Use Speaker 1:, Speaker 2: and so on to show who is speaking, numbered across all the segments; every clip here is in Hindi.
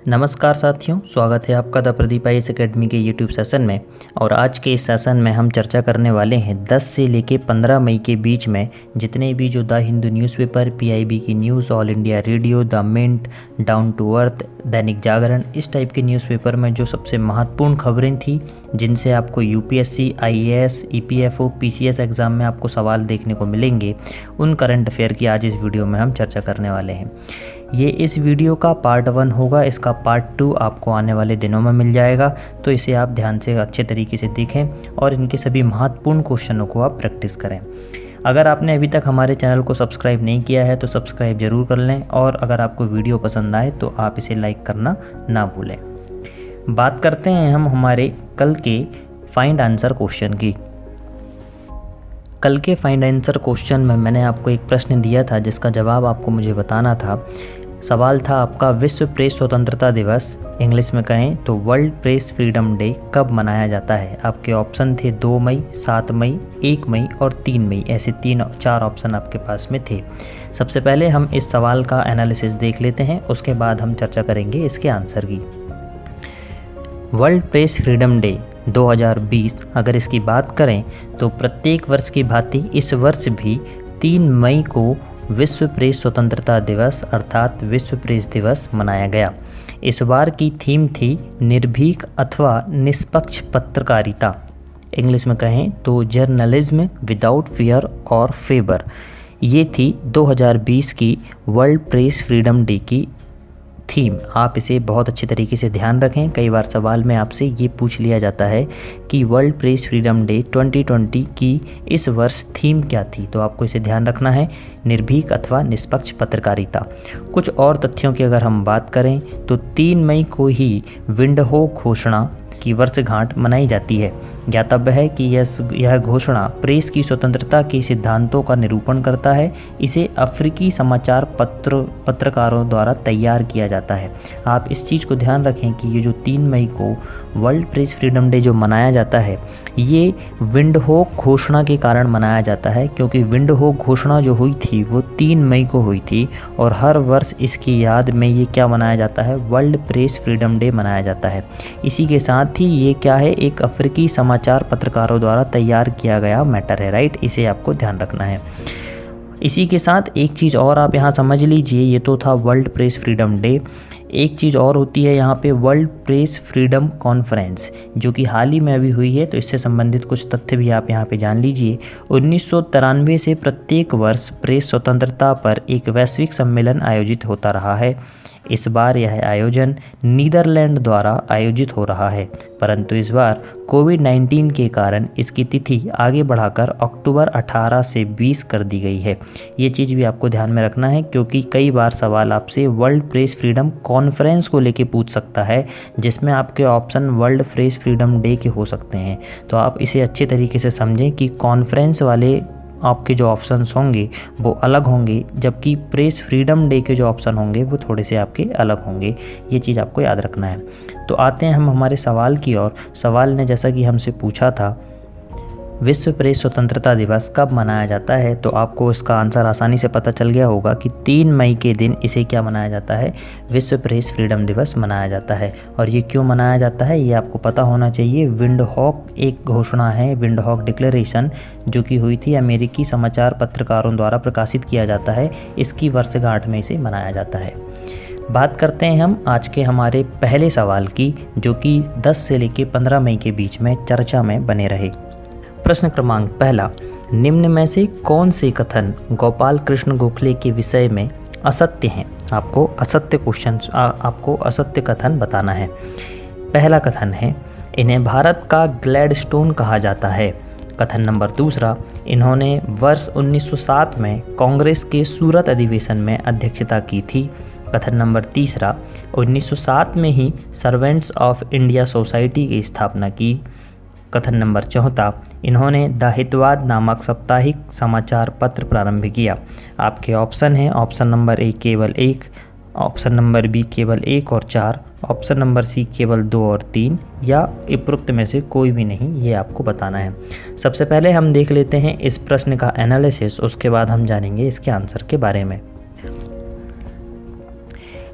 Speaker 1: नमस्कार साथियों, स्वागत है आपका द प्रदीप आईएएस एकेडमी के यूट्यूब सेशन में। और आज के इस सेशन में हम चर्चा करने वाले हैं 10 से लेके 15 मई के बीच में जितने भी जो द हिंदू न्यूज़पेपर, पीआईबी की news, All India Radio, the Mint, Down to Earth, Dainik Jagran, इस टाइप के न्यूज़पेपर में जो सबसे महत्वपूर्ण खबरें थी जिनसे आपको UPSC, IAS, EPFO, PCS exam में आपको सवाल देखने को मिलेंगे, उन करंट अफेयर की आज इस वीडियो में हम चर्चा करने वाले हैं। ये इस वीडियो का पार्ट 1 होगा, इसका पार्ट 2 आपको आने वाले दिनों में मिल जाएगा, तो इसे आप ध्यान से अच्छे तरीके से देखें और इनके सभी महत्वपूर्ण क्वेश्चनों को आप प्रैक्टिस करें। अगर आपने अभी तक हमारे चैनल को सब्सक्राइब नहीं किया है तो सब्सक्राइब ज़रूर कर लें, और अगर आपको वीडियो पसंद आए तो आप इसे लाइक करना ना भूलें। बात करते हैं हम हमारे कल के फाइंड आंसर क्वेश्चन की। कल के फाइंड आंसर क्वेश्चन में मैंने आपको एक प्रश्न दिया था जिसका जवाब आपको मुझे बताना था। सवाल था आपका, विश्व प्रेस स्वतंत्रता दिवस, इंग्लिश में कहें तो वर्ल्ड प्रेस फ्रीडम डे, कब मनाया जाता है। आपके ऑप्शन थे 2 मई, 7 मई, 1 मई और 3 मई, ऐसे 4 ऑप्शन आपके पास में थे। सबसे पहले हम इस सवाल का एनालिसिस देख लेते हैं, उसके बाद हम चर्चा करेंगे इसके आंसर की। वर्ल्ड प्रेस फ्रीडम डे 2020 अगर इसकी बात करें तो प्रत्येक वर्ष की भांति इस वर्ष भी 3 मई को विश्व प्रेस स्वतंत्रता दिवस अर्थात विश्व प्रेस दिवस मनाया गया। इस बार की थीम थी निर्भीक अथवा निष्पक्ष पत्रकारिता, इंग्लिश में कहें तो जर्नलिज्म विदाउट फियर और फेवर। ये थी 2020 की वर्ल्ड प्रेस फ्रीडम डे की थीम। आप इसे बहुत अच्छे तरीके से ध्यान रखें, कई बार सवाल में आपसे ये पूछ लिया जाता है कि वर्ल्ड प्रेस फ्रीडम डे 2020 की इस वर्ष थीम क्या थी, तो आपको इसे ध्यान रखना है, निर्भीक अथवा निष्पक्ष पत्रकारिता। कुछ और तथ्यों की अगर हम बात करें तो 3 मई को ही विंडहोक घोषणा की वर्षगांठ मनाई जाती है। ज्ञातव्य है कि यह घोषणा प्रेस की स्वतंत्रता के सिद्धांतों का निरूपण करता है। इसे अफ्रीकी समाचार पत्रकारों द्वारा तैयार किया जाता है। आप इस चीज़ को ध्यान रखें कि ये जो 3 मई को वर्ल्ड प्रेस फ्रीडम डे जो मनाया जाता है, ये विंडहोक घोषणा के कारण मनाया जाता है, क्योंकि विंडहोक घोषणा जो हुई थी वो 3 मई को हुई थी, और हर वर्ष इसकी याद में ये क्या मनाया जाता है, वर्ल्ड प्रेस फ्रीडम डे मनाया जाता है। इसी के साथ ही ये क्या है, एक अफ्रीकी समाचार पत्रकारों द्वारा तैयार किया गया मैटर है, राइट, इसे आपको ध्यान रखना है। इसी के साथ एक चीज़ और आप यहाँ समझ लीजिए, ये तो था वर्ल्ड प्रेस फ्रीडम डे। एक चीज़ और होती है यहाँ पे, वर्ल्ड प्रेस फ्रीडम कॉन्फ्रेंस, जो कि हाल ही में अभी हुई है, तो इससे संबंधित कुछ तथ्य भी आप यहाँ पे जान लीजिए। 1993 से प्रत्येक वर्ष प्रेस स्वतंत्रता पर एक वैश्विक सम्मेलन आयोजित होता रहा है। इस बार यह आयोजन नीदरलैंड द्वारा आयोजित हो रहा है, परंतु इस बार कोविड-19 के कारण इसकी तिथि आगे बढ़ाकर अक्टूबर 18 से 20 कर दी गई है। ये चीज़ भी आपको ध्यान में रखना है, क्योंकि कई बार सवाल आपसे वर्ल्ड प्रेस फ्रीडम कॉन्फ्रेंस को लेके पूछ सकता है, जिसमें आपके option world press freedom day के हो सकते हैं। तो आप इसे अच्छे तरीके से समझें कि कॉन्फ्रेंस वाले आपके जो ऑप्शंस होंगे वो अलग होंगे, जबकि प्रेस फ्रीडम डे के जो ऑप्शन होंगे वो थोड़े से आपके अलग होंगे। ये चीज़ आपको याद रखना है। तो आते हैं हम हमारे सवाल की ओर। सवाल ने जैसा कि हमसे पूछा था, विश्व प्रेस स्वतंत्रता दिवस कब मनाया जाता है, तो आपको इसका आंसर आसानी से पता चल गया होगा कि 3 मई के दिन इसे क्या मनाया जाता है, विश्व प्रेस फ्रीडम दिवस मनाया जाता है। और ये क्यों मनाया जाता है ये आपको पता होना चाहिए। विंडहोक एक घोषणा है, विंडहोक डिक्लेरेशन, जो कि हुई थी, अमेरिकी समाचार पत्रकारों द्वारा प्रकाशित किया जाता है, इसकी वर्षगांठ में इसे मनाया जाता है। बात करते हैं हम आज के हमारे पहले सवाल की, जो कि 10 से लेकर 15 मई के बीच में चर्चा में बने रहे। प्रश्न क्रमांक पहला, निम्न में से कौन से कथन गोपाल कृष्ण गोखले के विषय में असत्य हैं। आपको असत्य कथन बताना है। पहला कथन है, इन्हें भारत का ग्लैडस्टोन कहा जाता है। कथन नंबर दूसरा, इन्होंने वर्ष 1907 में कांग्रेस के सूरत अधिवेशन में अध्यक्षता की थी। कथन नंबर तीसरा, 1907 में ही सर्वेंट्स ऑफ इंडिया सोसाइटी की स्थापना की। कथन नंबर चौथा, इन्होंने द हितवाद नामक साप्ताहिक समाचार पत्र प्रारंभ किया। आपके ऑप्शन हैं, ऑप्शन नंबर ए केवल 1, ऑप्शन नंबर बी केवल 1 और 4, ऑप्शन नंबर सी केवल 2 और 3, या उपरोक्त में से कोई भी नहीं, ये आपको बताना है। सबसे पहले हम देख लेते हैं इस प्रश्न का एनालिसिस, उसके बाद हम जानेंगे इसके आंसर के बारे में।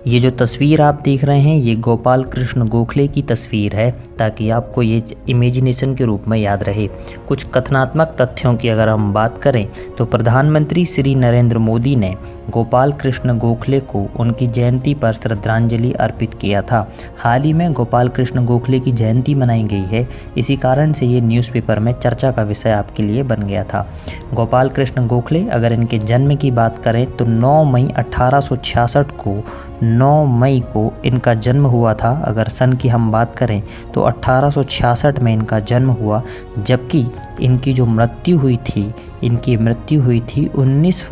Speaker 1: ये जो तस्वीर आप देख रहे हैं ये गोपाल कृष्ण गोखले की तस्वीर है, ताकि आपको ये इमेजिनेशन के रूप में याद रहे। कुछ कथनात्मक तथ्यों की अगर हम बात करें तो प्रधानमंत्री श्री नरेंद्र मोदी ने गोपाल कृष्ण गोखले को उनकी जयंती पर श्रद्धांजलि अर्पित किया था। हाल ही में गोपाल कृष्ण गोखले की जयंती मनाई गई है, इसी कारण से ये न्यूज़पेपर में चर्चा का विषय आपके लिए बन गया था। गोपाल कृष्ण गोखले अगर इनके जन्म की बात करें तो 9 मई 1866 को 9 मई को इनका जन्म हुआ था। अगर सन की हम बात करें तो 1866 में इनका जन्म हुआ, जबकि इनकी जो मृत्यु हुई थी, इनकी मृत्यु हुई थी 19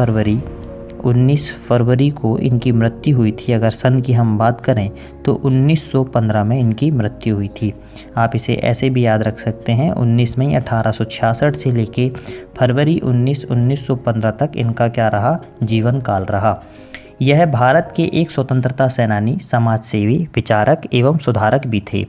Speaker 1: फरवरी को इनकी मृत्यु हुई थी। अगर सन की हम बात करें तो 1915 में इनकी मृत्यु हुई थी। आप इसे ऐसे भी याद रख सकते हैं, 19 मई 1866 से लेके फरवरी 1915 तक इनका क्या रहा, जीवन काल रहा। यह भारत के एक स्वतंत्रता सेनानी, समाजसेवी, विचारक एवं सुधारक भी थे।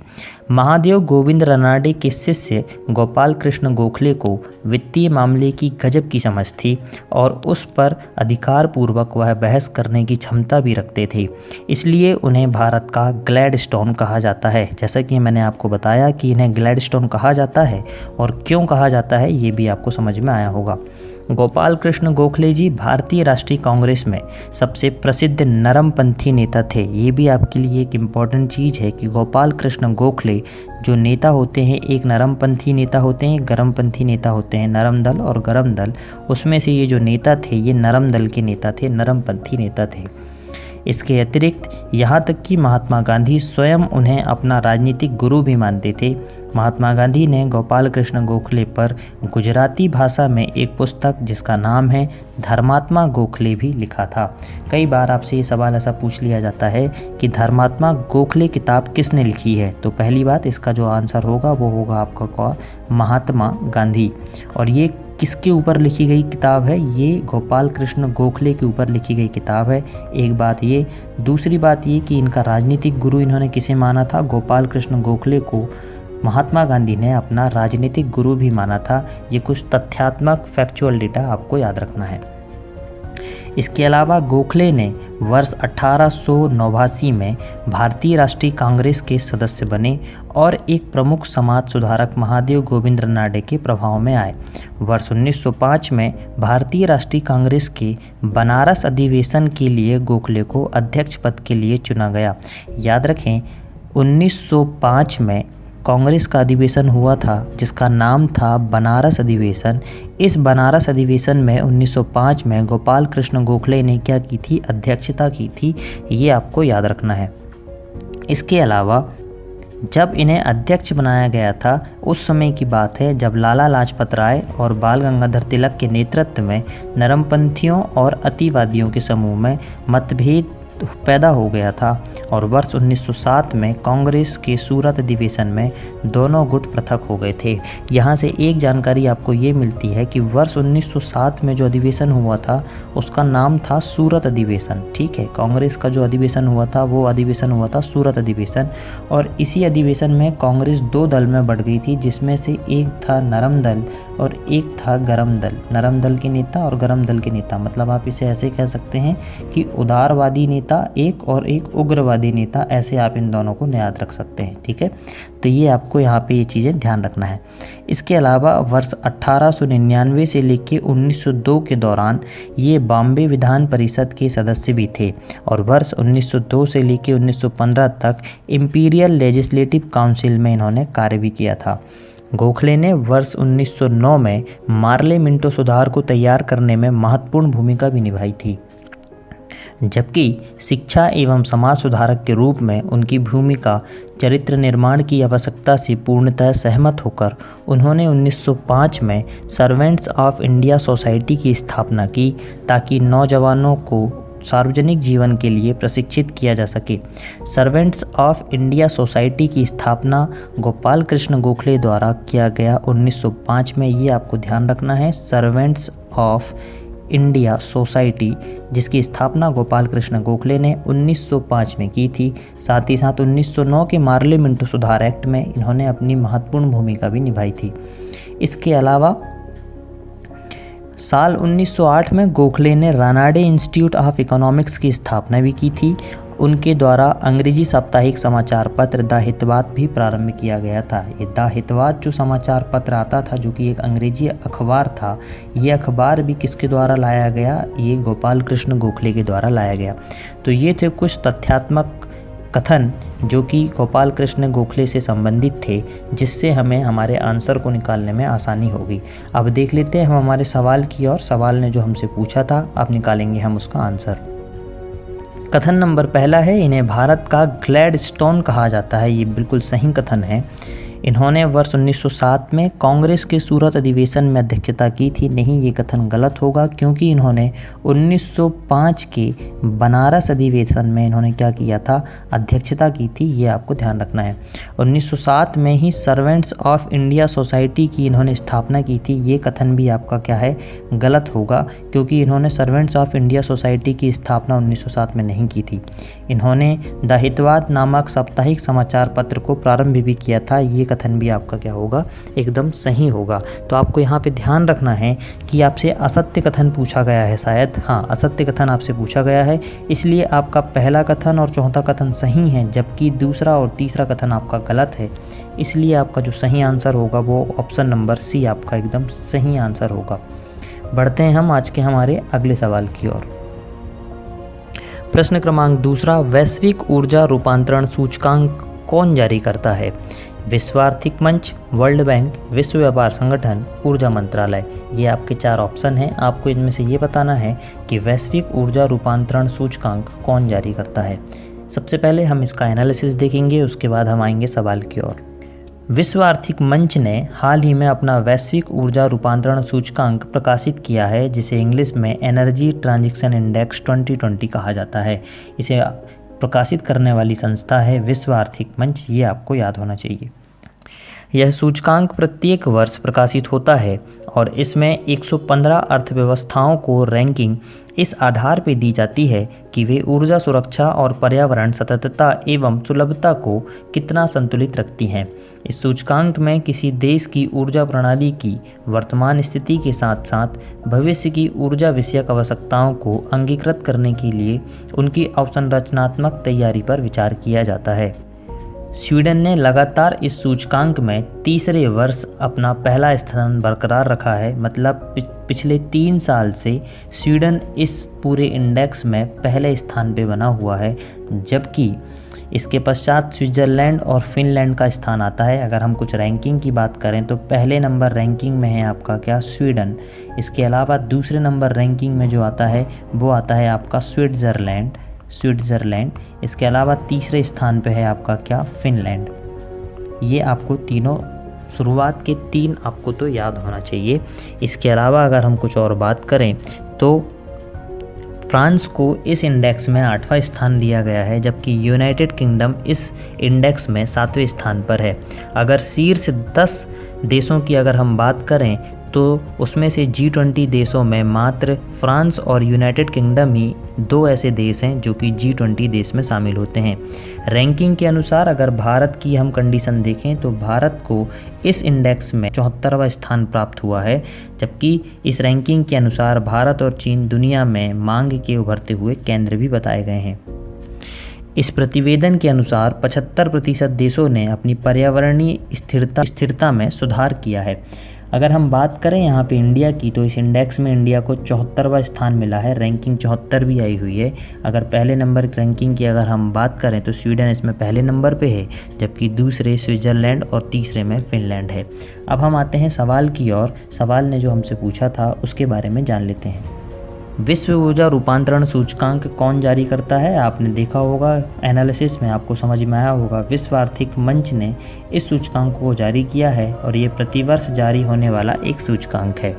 Speaker 1: महादेव गोविंद रानडे के शिष्य गोपाल कृष्ण गोखले को वित्तीय मामले की गजब की समझ थी और उस पर अधिकारपूर्वक वह बहस करने की क्षमता भी रखते थे। इसलिए उन्हें भारत का ग्लैडस्टोन कहा जाता है। जैसा कि मैंने आपको बताया कि इन्हें ग्लैडस्टोन कहा जाता है और क्यों कहा जाता है ये भी आपको समझ में आया होगा। गोपाल कृष्ण गोखले जी भारतीय राष्ट्रीय कांग्रेस में सबसे प्रसिद्ध नरमपंथी नेता थे। ये भी आपके लिए एक इम्पॉर्टेंट चीज़ है कि गोपाल कृष्ण गोखले जो नेता होते हैं, एक नरमपंथी नेता होते हैं, एक गरमपंथी नेता होते हैं, नरम दल और गरम दल। उसमें से ये जो नेता थे ये नरम दल के नेता थे, नरमपंथी नेता थे। इसके अतिरिक्त यहाँ तक कि महात्मा गांधी स्वयं उन्हें अपना राजनीतिक गुरु भी मानते थे। महात्मा गांधी ने गोपाल कृष्ण गोखले पर गुजराती भाषा में एक पुस्तक जिसका नाम है धर्मात्मा गोखले भी लिखा था। कई बार आपसे ये सवाल ऐसा पूछ लिया जाता है कि धर्मात्मा गोखले किताब किसने लिखी है, तो पहली बात इसका जो आंसर होगा वो होगा आपका महात्मा गांधी। और ये किसके ऊपर लिखी गई किताब है, ये गोपाल कृष्ण गोखले के ऊपर लिखी गई किताब है। एक बात ये। दूसरी बात ये कि इनका राजनीतिक गुरु इन्होंने किसे माना था, गोपाल कृष्ण गोखले को महात्मा गांधी ने अपना राजनीतिक गुरु भी माना था। ये कुछ तथ्यात्मक फैक्चुअल डेटा आपको याद रखना है। इसके अलावा गोखले ने वर्ष 1889 में भारतीय राष्ट्रीय कांग्रेस के सदस्य बने और एक प्रमुख समाज सुधारक महादेव गोविंद रानडे के प्रभाव में आए। वर्ष 1905 में भारतीय राष्ट्रीय कांग्रेस के बनारस अधिवेशन के लिए गोखले को अध्यक्ष पद के लिए चुना गया। याद रखें 1905 में कांग्रेस का अधिवेशन हुआ था जिसका नाम था बनारस अधिवेशन। इस बनारस अधिवेशन में 1905 में गोपाल कृष्ण गोखले ने क्या की थी, अध्यक्षता की थी। ये आपको याद रखना है। इसके अलावा जब इन्हें अध्यक्ष बनाया गया था उस समय की बात है जब लाला लाजपत राय और बाल गंगाधर तिलक के नेतृत्व में नरमपंथियों और अतिवादियों के समूह में मतभेद पैदा हो गया था और वर्ष 1907 में कांग्रेस के सूरत अधिवेशन में दोनों गुट पृथक हो गए थे। यहाँ से एक जानकारी आपको ये मिलती है कि वर्ष 1907 में जो अधिवेशन हुआ था उसका नाम था सूरत अधिवेशन। ठीक है, कांग्रेस का जो अधिवेशन हुआ था वो अधिवेशन हुआ था सूरत अधिवेशन। और इसी अधिवेशन में कांग्रेस 2 दल में बढ़ गई थी, जिसमें से एक था नरम दल और एक था गरम दल। नरम दल के नेता और गरम दल के नेता, मतलब आप इसे ऐसे कह सकते हैं कि उदारवादी नेता एक और एक उग्रवादी नेता, ऐसे आप इन दोनों को याद रख सकते हैं। ठीक है, तो ये आपको यहाँ पे ये चीज़ें ध्यान रखना है। इसके अलावा वर्ष 1899 से लेकर 1902 के दौरान ये बॉम्बे विधान परिषद के सदस्य भी थे और वर्ष 1902 से लेकर 1915 तक इंपीरियल लेजिस्लेटिव काउंसिल में इन्होंने कार्य भी किया था। गोखले ने वर्ष 1909 में मार्ले मिंटो सुधार को तैयार करने में महत्वपूर्ण भूमिका भी निभाई थी, जबकि शिक्षा एवं समाज सुधारक के रूप में उनकी भूमिका चरित्र निर्माण की आवश्यकता से पूर्णतः सहमत होकर उन्होंने 1905 में सर्वेंट्स ऑफ इंडिया सोसाइटी की स्थापना की ताकि नौजवानों को सार्वजनिक जीवन के लिए प्रशिक्षित किया जा सके। सर्वेंट्स ऑफ इंडिया सोसाइटी की स्थापना गोपाल कृष्ण गोखले द्वारा किया गया 1905 में। ये आपको ध्यान रखना है, सर्वेंट्स ऑफ इंडिया सोसाइटी जिसकी स्थापना गोपाल कृष्ण गोखले ने 1905 में की थी। साथ ही साथ 1909 के मार्ले मिंटो सुधार एक्ट में इन्होंने अपनी महत्वपूर्ण भूमिका भी निभाई थी। इसके अलावा साल 1908 में गोखले ने रानडे इंस्टीट्यूट ऑफ इकोनॉमिक्स की स्थापना भी की थी उनके द्वारा अंग्रेजी साप्ताहिक समाचार पत्र द हितवाद भी प्रारंभ किया गया था। ये द हितवाद जो समाचार पत्र आता था, जो कि एक अंग्रेजी अखबार था, ये अखबार भी किसके द्वारा लाया गया? ये गोपाल कृष्ण गोखले के द्वारा लाया गया। तो ये थे कुछ तथ्यात्मक कथन जो कि गोपाल कृष्ण गोखले से संबंधित थे, जिससे हमें हमारे आंसर को निकालने में आसानी होगी। अब देख लेते हैं हम हमारे सवाल की ओर। सवाल ने जो हमसे पूछा था, अब निकालेंगे हम उसका आंसर। कथन नंबर पहला है, इन्हें भारत का ग्लैडस्टोन कहा जाता है। ये बिल्कुल सही कथन है। इन्होंने वर्ष 1907 में कांग्रेस के सूरत अधिवेशन में अध्यक्षता की थी। नहीं, ये कथन गलत होगा, क्योंकि इन्होंने 1905 के बनारस अधिवेशन में इन्होंने क्या किया था? अध्यक्षता की थी। ये आपको ध्यान रखना है। 1907 में ही सर्वेंट्स ऑफ इंडिया सोसाइटी की इन्होंने स्थापना की थी। ये कथन भी आपका क्या है? गलत होगा, क्योंकि इन्होंने सर्वेंट्स ऑफ इंडिया सोसाइटी की स्थापना 1907 में नहीं की थी। इन्होंने द हितवाद नामक साप्ताहिक समाचार पत्र को प्रारंभ भी किया था। ये कथन भी आपका क्या होगा? एकदम सही होगा। तो आपको यहाँ पे ध्यान रखना है कि आपसे असत्य कथन पूछा गया है शायद। हाँ, असत्य कथन आपसे पूछा गया है, इसलिए आपका पहला कथन और चौथा कथन सही है, जबकि दूसरा और तीसरा कथन आपका गलत है। इसलिए आपका जो सही आंसर होगा वो ऑप्शन नंबर सी आपका एकदम सही आंसर होगा। बढ़ते हैं हम आज के हमारे अगले सवाल की ओर। प्रश्न क्रमांक दूसरा, वैश्विक ऊर्जा रूपांतरण सूचकांक कौन जारी करता है? विश्व आर्थिक मंच, वर्ल्ड बैंक, विश्व व्यापार संगठन, ऊर्जा मंत्रालय। ये आपके 4 ऑप्शन हैं। आपको इनमें से ये बताना है कि वैश्विक ऊर्जा रूपांतरण सूचकांक कौन जारी करता है। सबसे पहले हम इसका एनालिसिस देखेंगे, उसके बाद हम आएंगे सवाल की ओर। विश्व आर्थिक मंच ने हाल ही में अपना वैश्विक ऊर्जा रूपांतरण सूचकांक प्रकाशित किया है, जिसे इंग्लिश में एनर्जी ट्रांजिशन इंडेक्स 2020 कहा जाता है। इसे प्रकाशित करने वाली संस्था है विश्व आर्थिक मंच। ये आपको याद होना चाहिए। यह सूचकांक प्रत्येक वर्ष प्रकाशित होता है और इसमें 115 अर्थव्यवस्थाओं को रैंकिंग इस आधार पर दी जाती है कि वे ऊर्जा सुरक्षा और पर्यावरण सततता एवं सुलभता को कितना संतुलित रखती हैं। इस सूचकांक में किसी देश की ऊर्जा प्रणाली की वर्तमान स्थिति के साथ साथ भविष्य की ऊर्जा विषयक आवश्यकताओं को अंगीकृत करने के लिए उनकी अवसंरचनात्मक तैयारी पर विचार किया जाता है। स्वीडन ने लगातार इस सूचकांक में तीसरे वर्ष अपना पहला स्थान बरकरार रखा है। मतलब पिछले 3 साल से स्वीडन इस पूरे इंडेक्स में पहले स्थान पे बना हुआ है, जबकि इसके पश्चात स्विट्ज़रलैंड और फिनलैंड का स्थान आता है। अगर हम कुछ रैंकिंग की बात करें तो पहले नंबर रैंकिंग में है आपका क्या? स्वीडन। इसके अलावा दूसरे नंबर रैंकिंग में जो आता है वो आता है आपका स्विट्ज़रलैंड। इसके अलावा तीसरे स्थान पे है आपका क्या? फिनलैंड। ये आपको तीनों शुरुआत के 3 आपको तो याद होना चाहिए। इसके अलावा अगर हम कुछ और बात करें तो फ्रांस को इस इंडेक्स में 8वां स्थान दिया गया है, जबकि यूनाइटेड किंगडम इस इंडेक्स में 7वें स्थान पर है। अगर शीर्ष 10 देशों की अगर हम बात करें तो उसमें से G20 देशों में मात्र फ्रांस और यूनाइटेड किंगडम ही 2 ऐसे देश हैं जो कि G20 देश में शामिल होते हैं। रैंकिंग के अनुसार अगर भारत की हम कंडीशन देखें तो भारत को इस इंडेक्स में 74वां स्थान प्राप्त हुआ है, जबकि इस रैंकिंग के अनुसार भारत और चीन दुनिया में मांग के उभरते हुए केंद्र भी बताए गए हैं। इस प्रतिवेदन के अनुसार 75% देशों ने अपनी पर्यावरणीय स्थिरता में सुधार किया है। अगर हम बात करें यहाँ पे इंडिया की, तो इस इंडेक्स में इंडिया को 74वां स्थान मिला है। रैंकिंग 74 भी आई हुई है। अगर पहले नंबर रैंकिंग की अगर हम बात करें तो स्वीडन इसमें पहले नंबर पे है, जबकि दूसरे स्विट्ज़रलैंड और तीसरे में फिनलैंड है। अब हम आते हैं सवाल की ओर। सवाल ने जो हमसे पूछा था उसके बारे में जान लेते हैं। विश्व ऊर्जा रूपांतरण सूचकांक कौन जारी करता है? आपने देखा होगा एनालिसिस में, आपको समझ में आया होगा। विश्व आर्थिक मंच ने इस सूचकांक को जारी किया है और ये प्रतिवर्ष जारी होने वाला एक सूचकांक है।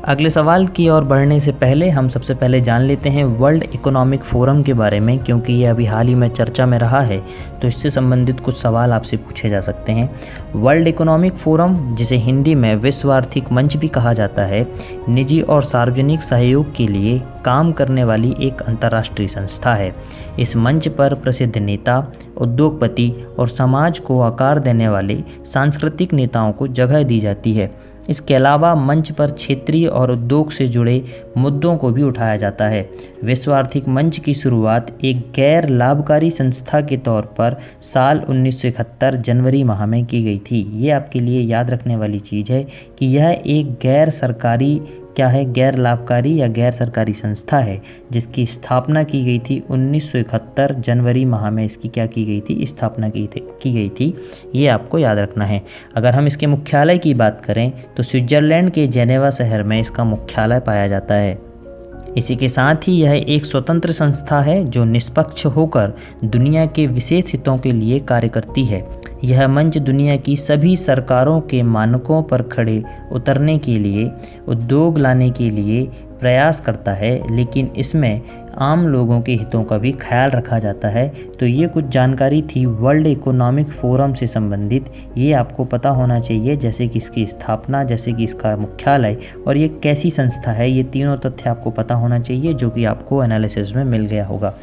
Speaker 1: अगले सवाल की ओर बढ़ने से पहले हम सबसे पहले जान लेते हैं वर्ल्ड इकोनॉमिक फोरम के बारे में, क्योंकि ये अभी हाल ही में चर्चा में रहा है, तो इससे संबंधित कुछ सवाल आपसे पूछे जा सकते हैं। वर्ल्ड इकोनॉमिक फोरम, जिसे हिंदी में विश्व आर्थिक मंच भी कहा जाता है, निजी और सार्वजनिक सहयोग के लिए काम करने वाली एक अंतर्राष्ट्रीय संस्था है। इस मंच पर प्रसिद्ध नेता, उद्योगपति और समाज को आकार देने वाले सांस्कृतिक नेताओं को जगह दी जाती है। इसके अलावा मंच पर क्षेत्रीय और उद्योग से जुड़े मुद्दों को भी उठाया जाता है। विश्व आर्थिक मंच की शुरुआत एक गैर लाभकारी संस्था के तौर पर साल 1971 जनवरी माह में की गई थी। ये आपके लिए याद रखने वाली चीज़ है कि यह एक गैर सरकारी गैर लाभकारी या गैर सरकारी संस्था है जिसकी स्थापना की गई थी 1971 जनवरी माह में। इसकी क्या की गई थी? स्थापना की गई थी। ये आपको याद रखना है। अगर हम इसके मुख्यालय की बात करें तो स्विट्ज़रलैंड के जेनेवा शहर में इसका मुख्यालय पाया जाता है। इसी के साथ ही यह एक स्वतंत्र संस्था है जो निष्पक्ष होकर दुनिया के विशेष हितों के लिए कार्य करती है। यह मंच दुनिया की सभी सरकारों के मानकों पर खड़े उतरने के लिए उद्योग लाने के लिए प्रयास करता है, लेकिन इसमें आम लोगों के हितों का भी ख्याल रखा जाता है। तो ये कुछ जानकारी थी वर्ल्ड इकोनॉमिक फोरम से संबंधित। ये आपको पता होना चाहिए, जैसे कि इसकी स्थापना, जैसे कि इसका मुख्यालय और ये कैसी संस्था है। ये तीनों तथ्य आपको पता होना चाहिए जो कि आपको एनालिसिस में मिल गया होगा।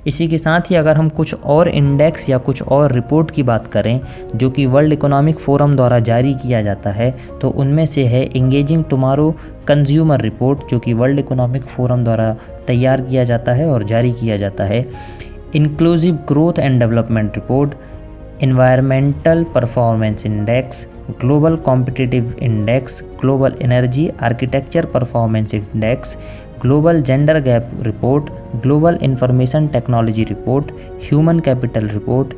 Speaker 1: इसी के साथ ही अगर हम कुछ और इंडेक्स या कुछ और रिपोर्ट की बात करें जो कि वर्ल्ड इकोनॉमिक फोरम द्वारा जारी किया जाता है, तो उनमें से है एंगेजिंग टुमारो कंज्यूमर रिपोर्ट, जो कि वर्ल्ड इकोनॉमिक फोरम द्वारा तैयार किया जाता है और जारी किया जाता है। Inclusive growth and development report, environmental performance index, global competitive index, global energy architecture performance index, global gender gap report, global information technology report, human capital report,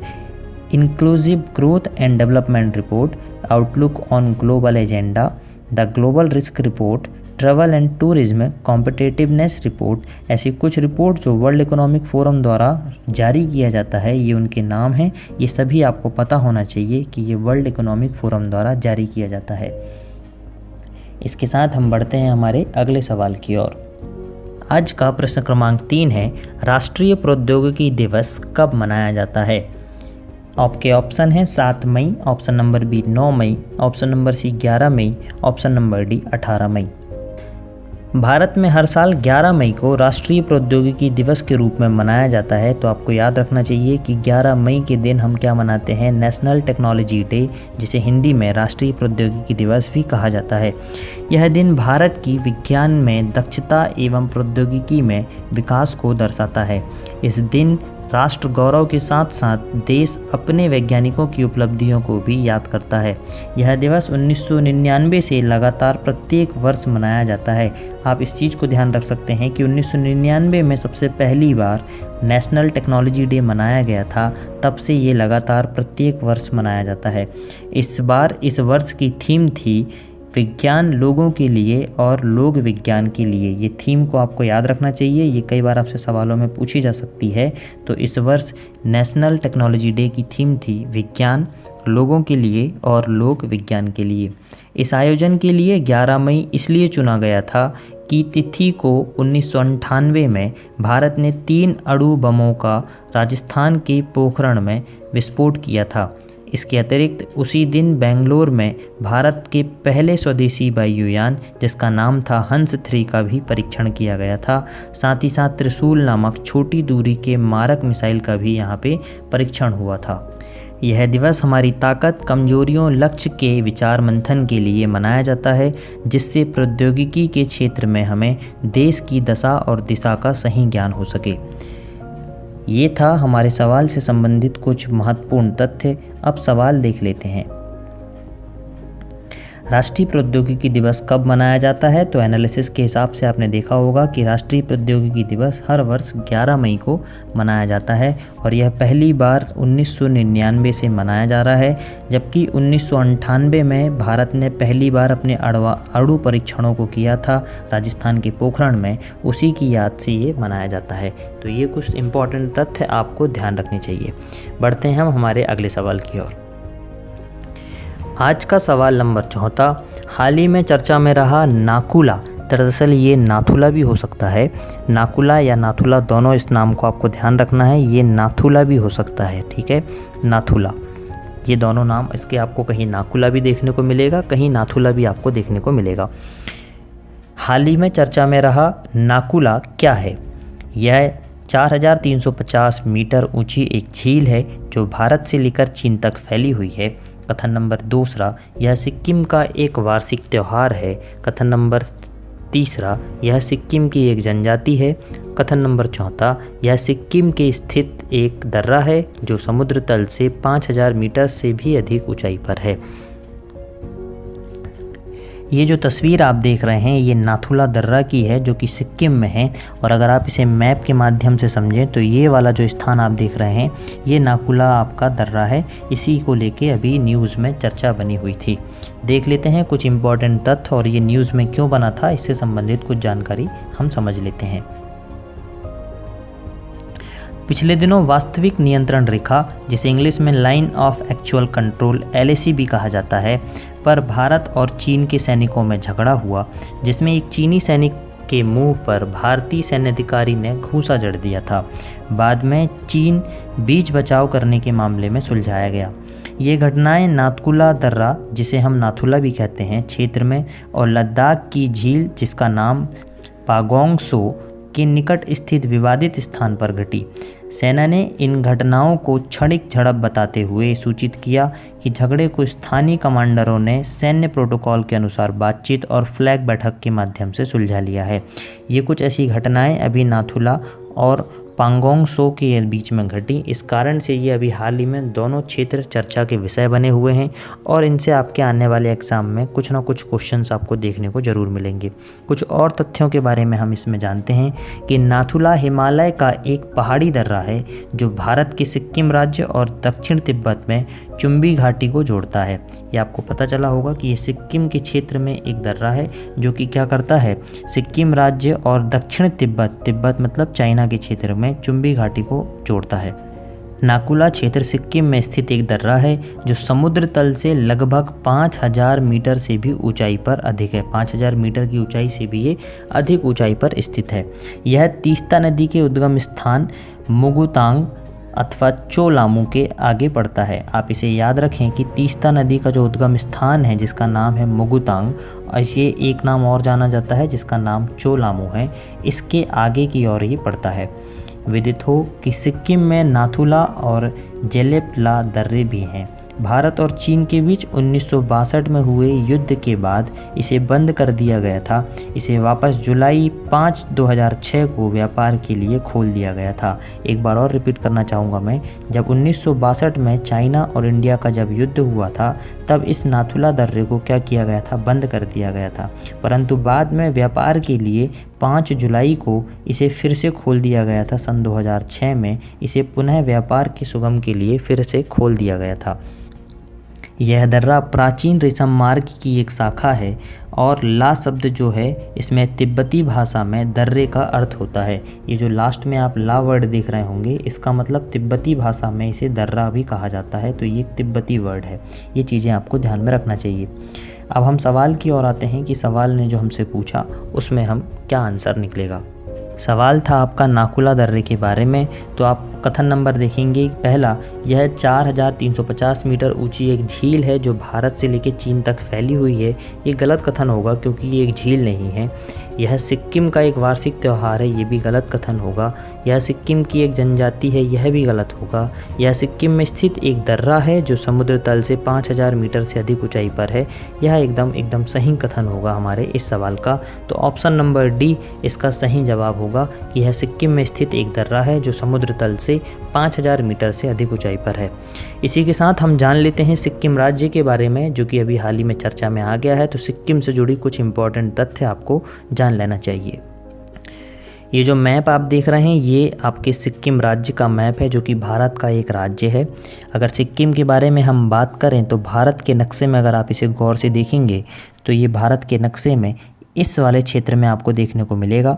Speaker 1: inclusive growth and development report, outlook on global agenda, the global risk report, travel and tourism competitiveness report. ऐसी कुछ रिपोर्ट जो वर्ल्ड इकोनॉमिक फोरम द्वारा जारी किया जाता है, ये उनके नाम हैं। ये सभी आपको पता होना चाहिए कि ये वर्ल्ड इकोनॉमिक फोरम द्वारा जारी किया जाता है। इसके साथ हम बढ़ते हैं हमारे अगले सवाल की ओर। आज का प्रश्न क्रमांक 3 है, राष्ट्रीय प्रौद्योगिकी दिवस कब मनाया जाता है? आपके ऑप्शन हैं 7 मई, ऑप्शन नंबर बी 9 मई, ऑप्शन नंबर सी 11 मई, ऑप्शन नंबर डी 18 मई। भारत में हर साल 11 मई को राष्ट्रीय प्रौद्योगिकी दिवस के रूप में मनाया जाता है। तो आपको याद रखना चाहिए कि 11 मई के दिन हम क्या मनाते हैं? नेशनल टेक्नोलॉजी डे, जिसे हिंदी में राष्ट्रीय प्रौद्योगिकी दिवस भी कहा जाता है। यह दिन भारत की विज्ञान में दक्षता एवं प्रौद्योगिकी में विकास को दर्शाता है। इस दिन राष्ट्र गौरव के साथ साथ देश अपने वैज्ञानिकों की उपलब्धियों को भी याद करता है। यह दिवस 1999 से लगातार प्रत्येक वर्ष मनाया जाता है। आप इस चीज़ को ध्यान रख सकते हैं कि 1999 में सबसे पहली बार नेशनल टेक्नोलॉजी डे मनाया गया था, तब से ये लगातार प्रत्येक वर्ष मनाया जाता है। इस बार इस वर्ष की थीम थी विज्ञान लोगों के लिए और लोग विज्ञान के लिए। ये थीम को आपको याद रखना चाहिए, ये कई बार आपसे सवालों में पूछी जा सकती है। तो इस वर्ष नेशनल टेक्नोलॉजी डे की थीम थी विज्ञान लोगों के लिए और लोग विज्ञान के लिए। इस आयोजन के लिए 11 मई इसलिए चुना गया था कि तिथि को 1998 में भारत ने 3 अणु बमों का राजस्थान के पोखरण में विस्फोट किया था। इसके अतिरिक्त उसी दिन बेंगलोर में भारत के पहले स्वदेशी वायुयान जिसका नाम था हंस 3 का भी परीक्षण किया गया था। साथ ही साथ त्रिशूल नामक छोटी दूरी के मारक मिसाइल का भी यहाँ पे परीक्षण हुआ था। यह दिवस हमारी ताकत, कमजोरियों, लक्ष्य के विचार मंथन के लिए मनाया जाता है, जिससे प्रौद्योगिकी के क्षेत्र में हमें देश की दशा और दिशा का सही ज्ञान हो सके। ये था हमारे सवाल से संबंधित कुछ महत्वपूर्ण तथ्य। अब सवाल देख लेते हैं। राष्ट्रीय प्रौद्योगिकी दिवस कब मनाया जाता है? तो एनालिसिस के हिसाब से आपने देखा होगा कि राष्ट्रीय प्रौद्योगिकी दिवस हर वर्ष 11 मई को मनाया जाता है और यह पहली बार 1999 से मनाया जा रहा है, जबकि 1998 में भारत ने पहली बार अपने अणु परीक्षणों को किया था राजस्थान के पोखरण में। उसी की याद से ये मनाया जाता है। तो ये कुछ इम्पॉर्टेंट तथ्य आपको ध्यान रखने चाहिए। बढ़ते हैं हम हमारे अगले सवाल की ओर। आज का सवाल नंबर 4, हाल ही में चर्चा में रहा नाकुला, दरअसल ये नाथुला भी हो सकता है। नाकुला या नाथुला दोनों इस नाम को आपको ध्यान रखना है। ये नाथुला भी हो सकता है, ठीक है, नाथुला। ये दोनों नाम इसके आपको कहीं नाकुला भी देखने को मिलेगा, कहीं नाथुला भी आपको देखने को मिलेगा। हाल ही में चर्चा में रहा नाकुला क्या है? यह 4350 मीटर ऊंची एक झील है जो भारत से लेकर चीन तक फैली हुई है। कथन नंबर दूसरा, यह सिक्किम का एक वार्षिक त्यौहार है। कथन नंबर तीसरा, यह सिक्किम की एक जनजाति है। कथन नंबर चौथा, यह सिक्किम के स्थित एक दर्रा है जो समुद्र तल से 5000 मीटर से भी अधिक ऊंचाई पर है। ये जो तस्वीर आप देख रहे हैं ये नाथुला दर्रा की है जो कि सिक्किम में है, और अगर आप इसे मैप के माध्यम से समझें तो ये वाला जो स्थान आप देख रहे हैं ये नाकुला आपका दर्रा है। इसी को लेके अभी न्यूज़ में चर्चा बनी हुई थी। देख लेते हैं कुछ इम्पोर्टेंट तथ्य और ये न्यूज़ में क्यों बना था, इससे संबंधित कुछ जानकारी हम समझ लेते हैं। पिछले दिनों वास्तविक नियंत्रण रेखा, जिसे इंग्लिश में line of actual control LAC भी कहा जाता है, पर भारत और चीन के सैनिकों में झगड़ा हुआ, जिसमें एक चीनी सैनिक के मुंह पर भारतीय सैन्य अधिकारी ने घूंसा जड़ दिया था। बाद में चीन बीच बचाव करने के मामले में सुलझाया गया। ये घटनाएं नाथुला दर्रा, जिसे हम नाथुला भी कहते हैं, क्षेत्र में और लद्दाख की झील जिसका नाम पागोंग सो के निकट स्थित विवादित स्थान पर घटी। सेना ने इन घटनाओं को क्षणिक झड़प बताते हुए सूचित किया कि झगड़े को स्थानीय कमांडरों ने सैन्य प्रोटोकॉल के अनुसार बातचीत और फ्लैग बैठक के माध्यम से सुलझा लिया है। ये कुछ ऐसी घटनाएं अभी नाथुला और पांगोंग सो के बीच में घटी। इस कारण से ये अभी हाल ही में दोनों क्षेत्र चर्चा के विषय बने हुए हैं और इनसे आपके आने वाले एग्ज़ाम में कुछ ना कुछ क्वेश्चंस आपको देखने को ज़रूर मिलेंगे। कुछ और तथ्यों के बारे में हम इसमें जानते हैं कि नाथुला हिमालय का एक पहाड़ी दर्रा है जो भारत के सिक्किम राज्य और दक्षिण तिब्बत में चुम्बी घाटी को जोड़ता है। ये आपको पता चला होगा कि ये सिक्किम के क्षेत्र में एक दर्रा है जो कि क्या करता है, सिक्किम राज्य और दक्षिण तिब्बत मतलब चाइना के क्षेत्र में चुम्बी घाटी को जोड़ता है। नाकुला क्षेत्र सिक्किम में स्थित एक दर्रा है जो समुद्र तल से लगभग 5000 मीटर से भी ऊंचाई पर अधिक है। 5000 मीटर की ऊंचाई से भी ये अधिक ऊंचाई पर स्थित है। यह तीस्ता नदी के उद्गम स्थान मुगुतांग अथवा चोलामू के आगे पड़ता है। आप इसे याद रखें कि तीस्ता नदी का जो उद्गम स्थान है जिसका नाम है मुगुतांग, इसे एक नाम और जाना जाता है जिसका नाम चोलामू है, इसके आगे की ओर ये पड़ता है। विदित हो कि सिक्किम में नाथुला और जेलेपला दर्रे भी हैं। भारत और चीन के बीच 1962 में हुए युद्ध के बाद इसे बंद कर दिया गया था। इसे वापस जुलाई 5, 2006 को व्यापार के लिए खोल दिया गया था। एक बार और रिपीट करना चाहूँगा मैं, जब 1962 में चाइना और इंडिया का जब युद्ध हुआ था तब इस नाथुला दर्रे को क्या किया गया था, बंद कर दिया गया था। परंतु बाद में व्यापार के लिए 5 जुलाई को इसे फिर से खोल दिया गया था। सन 2006 में इसे पुनः व्यापार के सुगम के लिए फिर से खोल दिया गया था। यह दर्रा प्राचीन रेशम मार्ग की एक शाखा है और ला शब्द जो है इसमें तिब्बती भाषा में दर्रे का अर्थ होता है। ये जो लास्ट में आप ला वर्ड देख रहे होंगे इसका मतलब तिब्बती भाषा में इसे दर्रा भी कहा जाता है, तो ये एक तिब्बती वर्ड है। ये चीज़ें आपको ध्यान में रखना चाहिए। अब हम सवाल की ओर आते हैं कि सवाल ने जो हमसे पूछा उसमें हम क्या आंसर निकलेगा। सवाल था आपका नाकुला दर्रे के बारे में, तो आप कथन नंबर देखेंगे। पहला, यह 4350 मीटर ऊंची एक झील है जो भारत से लेकर चीन तक फैली हुई है। ये गलत कथन होगा क्योंकि ये एक झील नहीं है। यह सिक्किम का एक वार्षिक त्यौहार है, ये भी गलत कथन होगा। यह सिक्किम की एक जनजाति है, यह भी गलत होगा। यह सिक्किम में स्थित एक दर्रा है जो समुद्र तल से 5000 मीटर से अधिक ऊंचाई पर है, यह एकदम सही कथन होगा हमारे इस सवाल का। तो ऑप्शन नंबर डी इसका सही जवाब होगा कि यह सिक्किम में स्थित एक दर्रा है जो समुद्र तल से 5000 मीटर से अधिक ऊंचाई पर है। इसी के साथ हम जान लेते हैं सिक्किम राज्य के बारे में, जो कि अभी हाल ही में चर्चा में आ गया है। तो सिक्किम से जुड़ी कुछ इंपॉर्टेंट तथ्य आपको जान लेना चाहिए। ये जो मैप आप देख रहे हैं ये आपके सिक्किम राज्य का मैप है जो कि भारत का एक राज्य है। अगर सिक्किम के बारे में हम बात करें तो भारत के नक्शे में अगर आप इसे गौर से देखेंगे तो ये भारत के नक्शे में इस वाले क्षेत्र में आपको देखने को मिलेगा।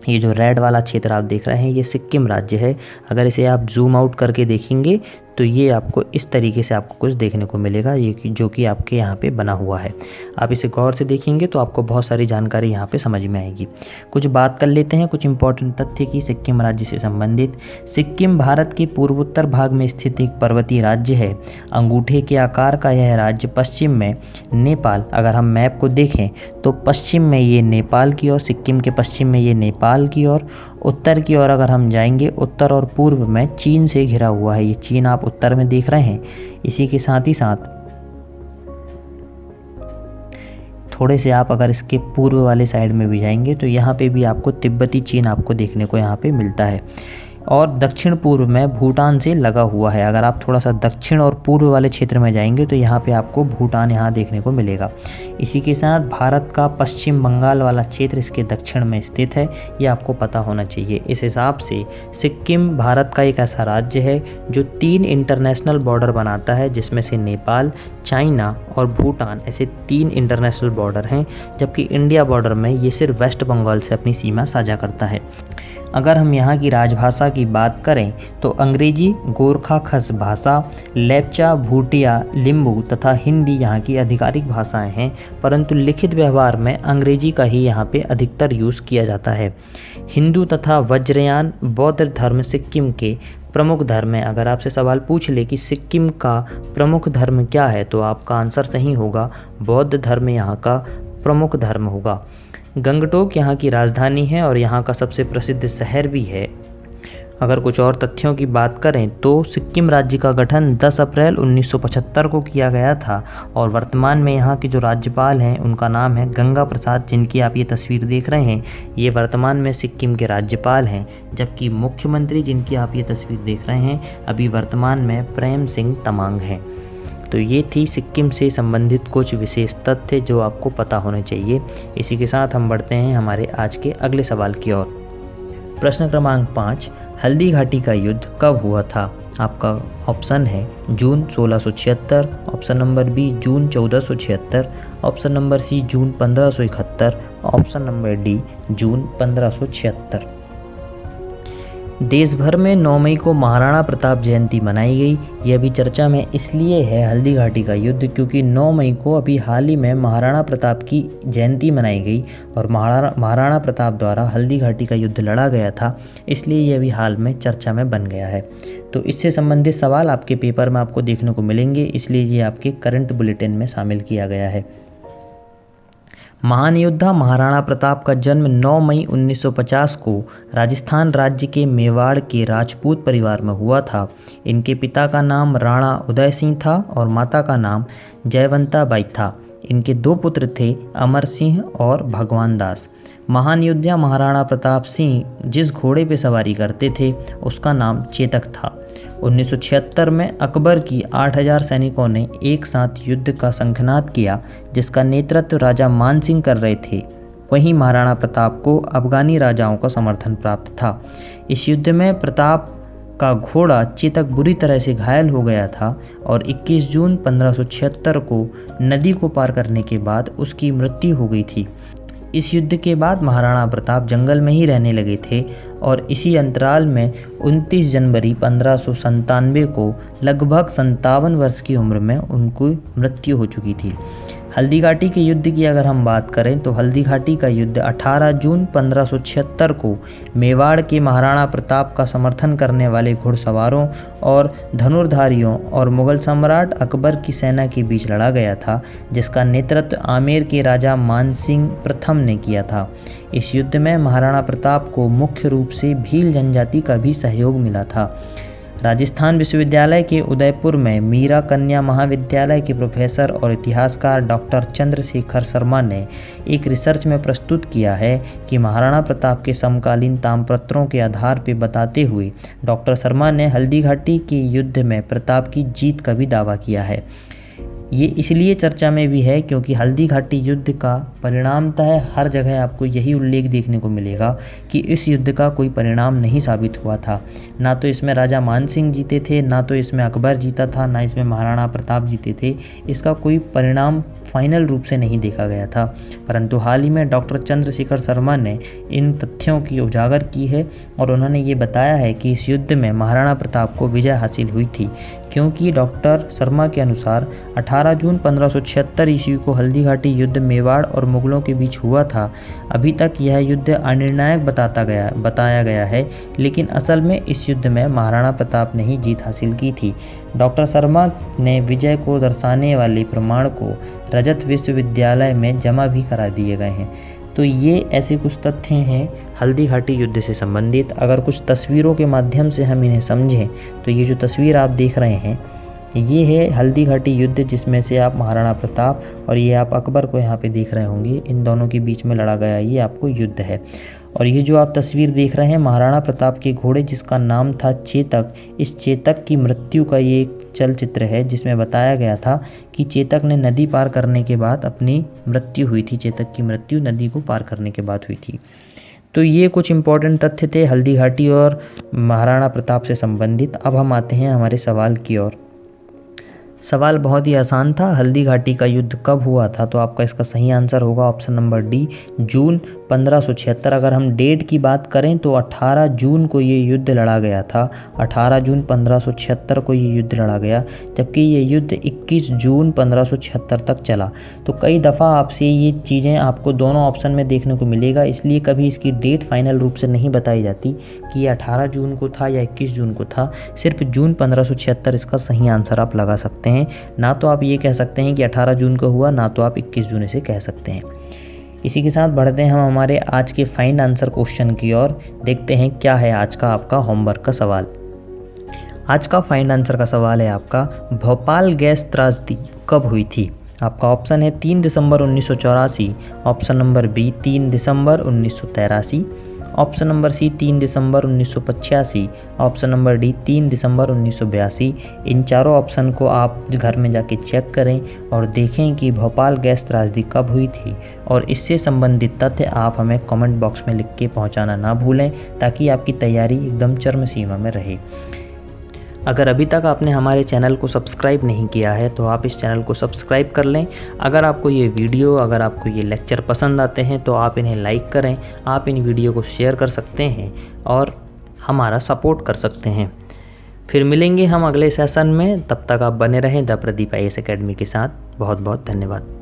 Speaker 1: ये जो रेड वाला क्षेत्र आप देख रहे हैं ये सिक्किम राज्य है। अगर इसे आप जूम आउट करके देखेंगे तो ये आपको इस तरीके से आपको कुछ देखने को मिलेगा, ये जो कि आपके यहाँ पे बना हुआ है। आप इसे गौर से देखेंगे तो आपको बहुत सारी जानकारी यहाँ पे समझ में आएगी। कुछ बात कर लेते हैं कुछ इंपॉर्टेंट तथ्य की सिक्किम राज्य से संबंधित। सिक्किम भारत के पूर्वोत्तर भाग में स्थित एक पर्वतीय राज्य है। अंगूठे के आकार का यह राज्य पश्चिम में नेपाल, अगर हम मैप को देखें तो पश्चिम में ये नेपाल की ओर, सिक्किम के पश्चिम में ये नेपाल की ओर उत्तर की ओर अगर हम जाएंगे, उत्तर और पूर्व में चीन से घिरा हुआ है। ये चीन आप उत्तर में देख रहे हैं। इसी के साथ ही साथ थोड़े से आप अगर इसके पूर्व वाले साइड में भी जाएंगे तो यहाँ पे भी आपको तिब्बती चीन आपको देखने को यहाँ पे मिलता है। और दक्षिण पूर्व में भूटान से लगा हुआ है। अगर आप थोड़ा सा दक्षिण और पूर्व वाले क्षेत्र में जाएंगे तो यहाँ पे आपको भूटान यहाँ देखने को मिलेगा। इसी के साथ भारत का पश्चिम बंगाल वाला क्षेत्र इसके दक्षिण में स्थित है, ये आपको पता होना चाहिए। इस हिसाब से सिक्किम भारत का एक ऐसा राज्य है जो 3 इंटरनेशनल बॉर्डर बनाता है, जिसमें से नेपाल, चाइना और भूटान ऐसे 3 इंटरनेशनल बॉर्डर हैं, जबकि इंडिया बॉर्डर में ये सिर्फ वेस्ट बंगाल से अपनी सीमा साझा करता है। अगर हम यहाँ की राजभाषा की बात करें तो अंग्रेजी, गोरखा खस भाषा, लेप्चा, भूटिया, लिम्बू तथा हिंदी यहाँ की आधिकारिक भाषाएं हैं, परंतु लिखित व्यवहार में अंग्रेजी का ही यहाँ पे अधिकतर यूज़ किया जाता है। हिंदू तथा वज्रयान बौद्ध धर्म सिक्किम के प्रमुख धर्म है। अगर आपसे सवाल पूछ ले कि सिक्किम का प्रमुख धर्म क्या है तो आपका आंसर सही होगा, बौद्ध धर्म यहाँ का प्रमुख धर्म होगा। गंगटोक यहाँ की राजधानी है और यहाँ का सबसे प्रसिद्ध शहर भी है। अगर कुछ और तथ्यों की बात करें तो सिक्किम राज्य का गठन 10 अप्रैल 1975 को किया गया था और वर्तमान में यहाँ के जो राज्यपाल हैं उनका नाम है गंगा प्रसाद, जिनकी आप ये तस्वीर देख रहे हैं, ये वर्तमान में सिक्किम के राज्यपाल हैं। जबकि मुख्यमंत्री जिनकी आप ये तस्वीर देख रहे हैं अभी वर्तमान में प्रेम सिंह तमांग हैं। तो ये थी सिक्किम से संबंधित कुछ विशेष तथ्य जो आपको पता होने चाहिए। इसी के साथ हम बढ़ते हैं हमारे आज के अगले सवाल की ओर। प्रश्न क्रमांक 5, हल्दी घाटी का युद्ध कब हुआ था? आपका ऑप्शन है जून 1676, ऑप्शन नंबर बी जून 1476, ऑप्शन नंबर सी जून 1571, ऑप्शन नंबर डी जून 1576। देश भर में 9 मई को महाराणा प्रताप जयंती मनाई गई। यह भी चर्चा में इसलिए है हल्दी घाटी का युद्ध क्योंकि 9 मई को अभी हाल ही में महाराणा प्रताप की जयंती मनाई गई और महाराणा प्रताप द्वारा हल्दी घाटी का युद्ध लड़ा गया था, इसलिए यह भी हाल में चर्चा में बन गया है। तो इससे संबंधित सवाल आपके पेपर में आपको देखने को मिलेंगे, इसलिए ये आपके करंट बुलेटिन में शामिल किया गया है। महान योद्धा महाराणा प्रताप का जन्म 9 मई 1950 को राजस्थान राज्य के मेवाड़ के राजपूत परिवार में हुआ था। इनके पिता का नाम राणा उदय सिंह था और माता का नाम जयवंता बाई था। इनके 2 पुत्र थे, अमर सिंह और भगवान दास। महान योद्धा महाराणा प्रताप सिंह जिस घोड़े पर सवारी करते थे उसका नाम चेतक था। 1976 में अकबर की 8000 सैनिकों ने एक साथ युद्ध का शंखनाद किया, जिसका नेतृत्व राजा मान सिंह कर रहे थे। वहीं महाराणा प्रताप को अफगानी राजाओं का समर्थन प्राप्त था। इस युद्ध में प्रताप का घोड़ा चेतक बुरी तरह से घायल हो गया था और 21 जून 1576 को नदी को पार करने के बाद उसकी मृत्यु हो गई थी। इस युद्ध के बाद महाराणा प्रताप जंगल में ही रहने लगे थे और इसी अंतराल में 29 जनवरी 1597 को लगभग 57 वर्ष की उम्र में उनकी मृत्यु हो चुकी थी। हल्दी घाटी के युद्ध की अगर हम बात करें तो हल्दी घाटी का युद्ध 18 जून 1576 को मेवाड़ के महाराणा प्रताप का समर्थन करने वाले घुड़सवारों और धनुर्धारियों और मुगल सम्राट अकबर की सेना के बीच लड़ा गया था, जिसका नेतृत्व आमेर के राजा मानसिंह प्रथम ने किया था। इस युद्ध में महाराणा प्रताप को मुख्य रूप से भील जनजाति का भी सहयोग मिला था। राजस्थान विश्वविद्यालय के उदयपुर में मीरा कन्या महाविद्यालय के प्रोफेसर और इतिहासकार डॉक्टर चंद्रशेखर शर्मा ने एक रिसर्च में प्रस्तुत किया है कि महाराणा प्रताप के समकालीन ताम्रपत्रों के आधार पर बताते हुए डॉक्टर शर्मा ने हल्दी घाटी के युद्ध में प्रताप की जीत का भी दावा किया है। ये इसलिए चर्चा में भी है क्योंकि हल्दी घाटी युद्ध का परिणामतः हर जगह आपको यही उल्लेख देखने को मिलेगा कि इस युद्ध का कोई परिणाम नहीं साबित हुआ था। ना तो इसमें राजा मानसिंह जीते थे, ना तो इसमें अकबर जीता था, ना इसमें महाराणा प्रताप जीते थे। इसका कोई परिणाम फाइनल रूप से नहीं देखा गया था। परंतु हाल ही में डॉक्टर चंद्रशेखर शर्मा ने इन तथ्यों की उजागर की है और उन्होंने ये बताया है कि इस युद्ध में महाराणा प्रताप को विजय हासिल हुई थी, क्योंकि डॉक्टर शर्मा के अनुसार 18 जून 1576 ईस्वी को हल्दी घाटी युद्ध मेवाड़ और मुगलों के बीच हुआ था। अभी तक यह युद्ध अनिर्णायक बताया गया है, लेकिन असल में इस युद्ध में महाराणा प्रताप ने ही जीत हासिल की थी। डॉक्टर शर्मा ने विजय को दर्शाने वाले प्रमाण को रजत विश्वविद्यालय में जमा भी करा दिए गए हैं। तो तो ये ऐसे कुछ तथ्य हैं हल्दी घाटी युद्ध से संबंधित। अगर कुछ तस्वीरों के माध्यम से हम इन्हें समझें तो ये जो तस्वीर आप देख रहे हैं ये है हल्दी घाटी युद्ध, जिसमें से आप महाराणा प्रताप और ये आप अकबर को यहाँ पे देख रहे होंगे, इन दोनों के बीच में लड़ा गया ये आपको युद्ध है। और ये जो आप तस्वीर देख रहे हैं महाराणा प्रताप के घोड़े जिसका नाम था चेतक, इस चेतक की मृत्यु का ये एक चलचित्र है जिसमें बताया गया था कि चेतक ने नदी पार करने के बाद अपनी मृत्यु हुई थी। चेतक की मृत्यु नदी को पार करने के बाद हुई थी। तो ये कुछ इम्पोर्टेंट तथ्य थे हल्दी घाटी और महाराणा प्रताप से संबंधित। अब हम आते हैं हमारे सवाल की ओर। सवाल बहुत ही आसान था, हल्दी घाटी का युद्ध कब हुआ था? तो आपका इसका सही आंसर होगा ऑप्शन नंबर डी, जून 1576। अगर हम डेट की बात करें तो 18 जून को ये युद्ध लड़ा गया था। 18 जून 1576 को ये युद्ध लड़ा गया, जबकि ये युद्ध 21 जून 1576 तक चला। तो कई दफ़ा आपसे ये चीज़ें आपको दोनों ऑप्शन में देखने को मिलेगा, इसलिए कभी इसकी डेट फाइनल रूप से नहीं बताई जाती कि ये 18 जून को था या 21 जून को था। सिर्फ जून 1576 इसका सही आंसर आप लगा सकते हैं। ना तो आप ये कह सकते हैं कि 18 जून को हुआ, ना तो आप 21 जून इसे कह सकते हैं। इसी के साथ बढ़ते हैं हम हमारे आज के फाइंड आंसर क्वेश्चन की ओर। देखते हैं क्या है आज का आपका होमवर्क का सवाल। आज का फाइंड आंसर का सवाल है आपका, भोपाल गैस त्रासदी कब हुई थी? आपका ऑप्शन है 3 दिसंबर 1984, ऑप्शन नंबर बी 3 दिसंबर 1983, ऑप्शन नंबर सी 3 दिसंबर 1985, ऑप्शन नंबर डी 3 दिसंबर 1982। इन चारों ऑप्शन को आप घर में जाके चेक करें और देखें कि भोपाल गैस त्रासदी कब हुई थी, और इससे संबंधित तथ्य आप हमें कमेंट बॉक्स में लिख के पहुंचाना ना भूलें, ताकि आपकी तैयारी एकदम चरम सीमा में रहे। अगर अभी तक आपने हमारे चैनल को सब्सक्राइब नहीं किया है तो आप इस चैनल को सब्सक्राइब कर लें। अगर आपको ये वीडियो, अगर आपको ये लेक्चर पसंद आते हैं तो आप इन्हें लाइक करें, आप इन वीडियो को शेयर कर सकते हैं और हमारा सपोर्ट कर सकते हैं। फिर मिलेंगे हम अगले सेशन में, तब तक आप बने रहें द प्रदीप IAS अकेडमी के साथ। बहुत बहुत धन्यवाद।